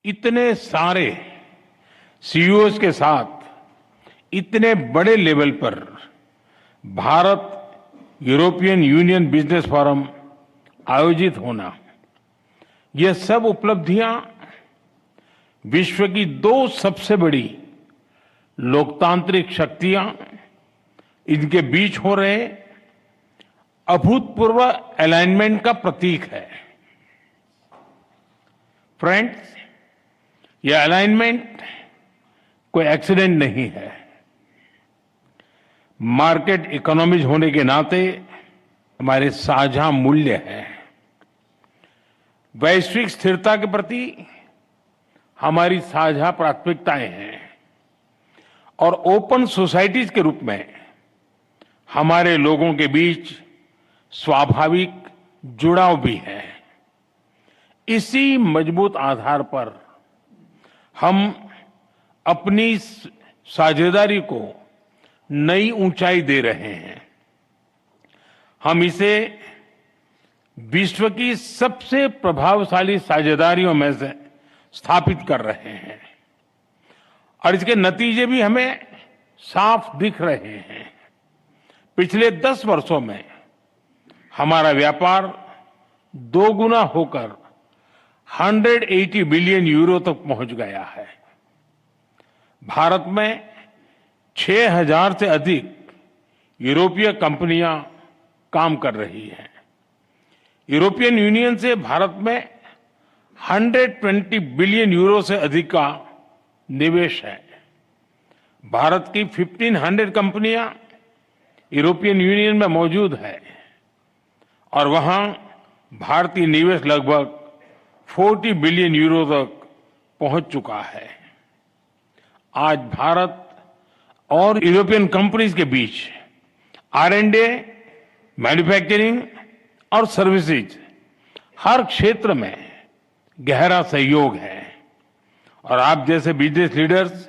इतने सारे सीईओज के साथ इतने बड़े लेवल पर Bharat European union business forum आयोजित होना, ये सब उपलब्धियां विश्व की दो सबसे बड़ी लोकतांत्रिक शक्तियां, इनके बीच हो रहे अभूतपूर्व अलाइनमेंट का प्रतीक है। फ्रेंड्स, यह अलाइनमेंट कोई एक्सीडेंट नहीं है। मार्केट इकोनॉमीज होने के नाते हमारे साझा मूल्य हैं। वैश्विक स्थिरता के प्रति हमारी साझा प्राथमिकताएं हैं और ओपन सोसाइटीज के रूप में हमारे लोगों के बीच स्वाभाविक जुड़ाव भी है। इसी मजबूत आधार पर हम अपनी साझेदारी को नई ऊंचाई दे रहे हैं। हम इसे विश्व की सबसे प्रभावशाली साझेदारियों में से स्थापित कर रहे हैं और इसके नतीजे भी हमें साफ दिख रहे हैं। पिछले 10 वर्षों में हमारा व्यापार 2 गुना होकर 180 बिलियन यूरो तक पहुंच गया है। भारत में 6,000 से अधिक यूरोपीय कंपनियां काम कर रही हैं। यूरोपियन यूनियन से भारत में 120 बिलियन यूरो से अधिक का निवेश है। भारत की 1500 कंपनियां यूरोपियन यूनियन में मौजूद है और वहां भारतीय निवेश लगभग 40 बिलियन यूरो तक पहुंच चुका है। आज भारत और यूरोपियन कंपनीज के बीच R&D, मैन्युफैक्चरिंग और सर्विसेज हर क्षेत्र में गहरा सहयोग है और आप जैसे बिजनेस लीडर्स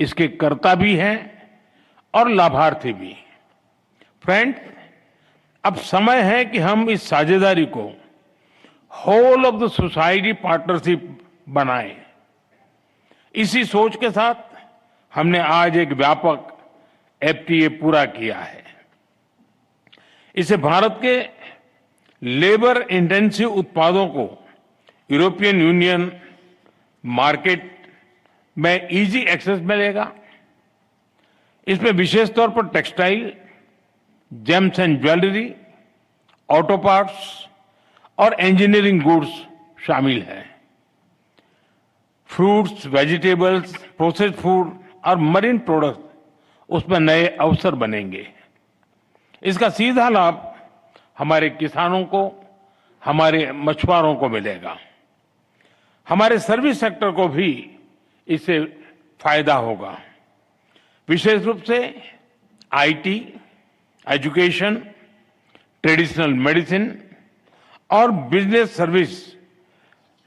इसके कर्ता भी हैं और लाभार्थी भी। फ्रेंड्स, अब समय है कि हम इस साझेदारी को whole of the society partnership बनाएं। इसी सोच के साथ हमने आज एक व्यापक FTA पूरा किया है। इसे भारत के लेबर इंटेंसिव उत्पादों को यूरोपियन यूनियन मार्केट में इजी एक्सेस मिलेगा। इसमें विशेष तौर पर textile, James and jewellery, auto parts और इंजीनियरिंग गुड्स शामिल हैं। फ्रूट्स, वेजिटेबल्स, प्रोसेस्ड फूड और मरीन प्रोडक्ट्स, उसमें नए अवसर बनेंगे। इसका सीधा लाभ हमारे किसानों को, हमारे मछुआरों को मिलेगा। हमारे सर्विस सेक्टर को भी इससे फायदा होगा। विशेष रूप से IT, एजुकेशन, ट्रेडिशनल मेडिसिन और बिजनेस सर्विस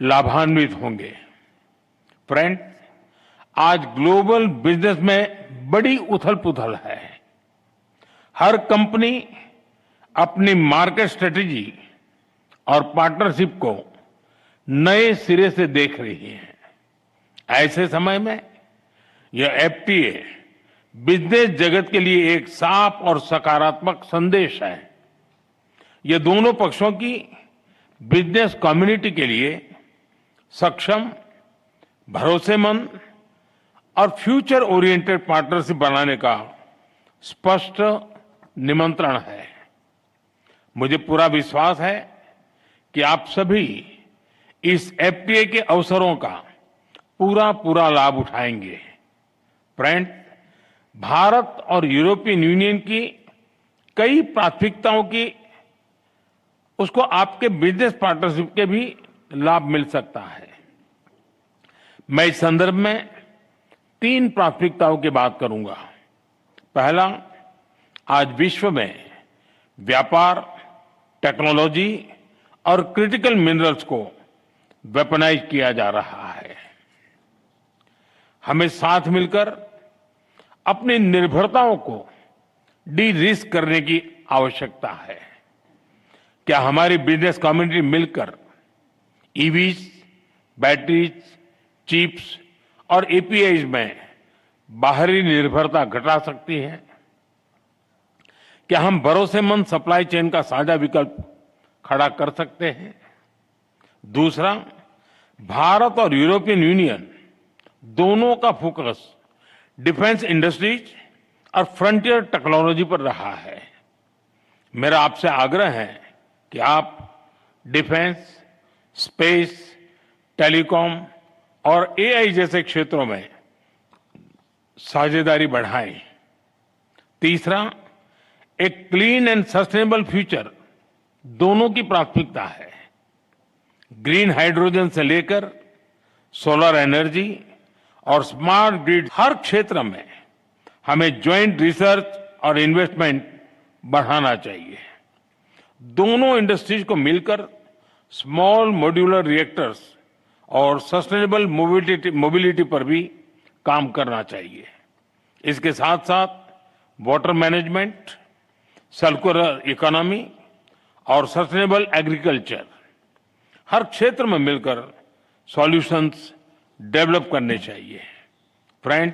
लाभान्वित होंगे। फ्रेंड्स, आज ग्लोबल बिजनेस में बड़ी उथल-पुथल है। हर कंपनी अपनी मार्केट स्ट्रेटेजी और पार्टनरशिप को नए सिरे से देख रही है। ऐसे समय में यह FTA बिजनेस जगत के लिए एक साफ और सकारात्मक संदेश है। यह दोनों पक्षों की बिजनेस कम्युनिटी के लिए सक्षम, भरोसेमंद और फ्यूचर ओरिएंटेड पार्टनरशिप बनाने का स्पष्ट निमंत्रण है। मुझे पूरा विश्वास है कि आप सभी इस FTA के अवसरों का पूरा लाभ उठाएंगे। फ्रेंड्स, भारत और यूरोपियन यूनियन की कई प्राथमिकताओं की उसको आपके बिजनेस पार्टनरशिप के भी लाभ मिल सकता है। मैं इस संदर्भ में 3 प्राथमिकताओं की बात करूंगा। पहला, आज विश्व में व्यापार, टेक्नोलॉजी और क्रिटिकल मिनरल्स को वेपनाइज किया जा रहा है। हमें साथ मिलकर अपनी निर्भरताओं को डी रिस्क करने की आवश्यकता है। क्या हमारी बिजनेस कम्युनिटी मिलकर EVs, बैटरीज, चिप्स और एपीआई में बाहरी निर्भरता घटा सकती है? क्या हम भरोसेमंद सप्लाई चेन का साझा विकल्प खड़ा कर सकते हैं? दूसरा, भारत और यूरोपियन यूनियन दोनों का फोकस डिफेंस इंडस्ट्रीज और फ्रंटियर टेक्नोलॉजी पर रहा है। मेरा आपसे आग्रह है कि आप डिफेंस, स्पेस, टेलीकॉम और एआई जैसे क्षेत्रों में साझेदारी बढ़ाएं। तीसरा, एक क्लीन एंड सस्टेनेबल फ्यूचर दोनों की प्राथमिकता है। ग्रीन हाइड्रोजन से लेकर सोलर एनर्जी और स्मार्ट ग्रिड, हर क्षेत्र में हमें ज्वाइंट रिसर्च और इन्वेस्टमेंट बढ़ाना चाहिए। दोनों इंडस्ट्रीज को मिलकर स्मॉल मॉड्यूलर रिएक्टर्स और सस्टेनेबल मोबिलिटी पर भी काम करना चाहिए। इसके साथ साथ वाटर मैनेजमेंट, सर्कुलर इकोनॉमी और सस्टेनेबल एग्रीकल्चर, हर क्षेत्र में मिलकर सॉल्यूशंस डेवलप करने चाहिए। फ्रेंड,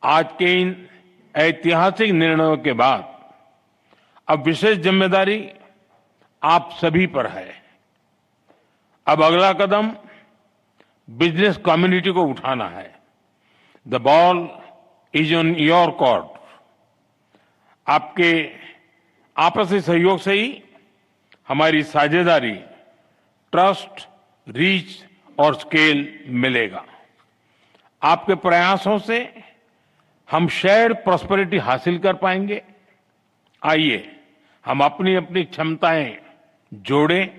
आज के इन ऐतिहासिक निर्णयों के बाद अब विशेष जिम्मेदारी आप सभी पर है। अब अगला कदम बिजनेस कम्युनिटी को उठाना है। The ball is on your court. आपके आपसी सहयोग से ही हमारी साझेदारी, ट्रस्ट, रीच और स्केल मिलेगा। आपके प्रयासों से हम शेयर्ड प्रॉस्पेरिटी हासिल कर पाएंगे। आइए हम अपनी अपनी क्षमताएं जोड़ें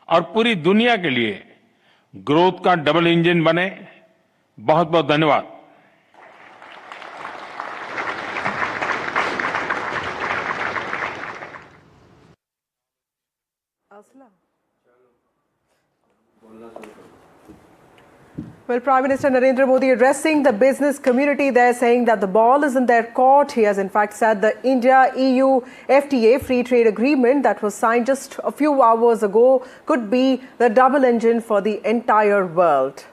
और पूरी दुनिया के लिए ग्रोथ का डबल इंजन बने। बहुत बहुत धन्यवाद। Well, Prime Minister Narendra Modi addressing the business community there, saying that the ball is in their court. He has in fact said the India-EU FTA free trade agreement that was signed just a few hours ago could be the double engine for the entire world.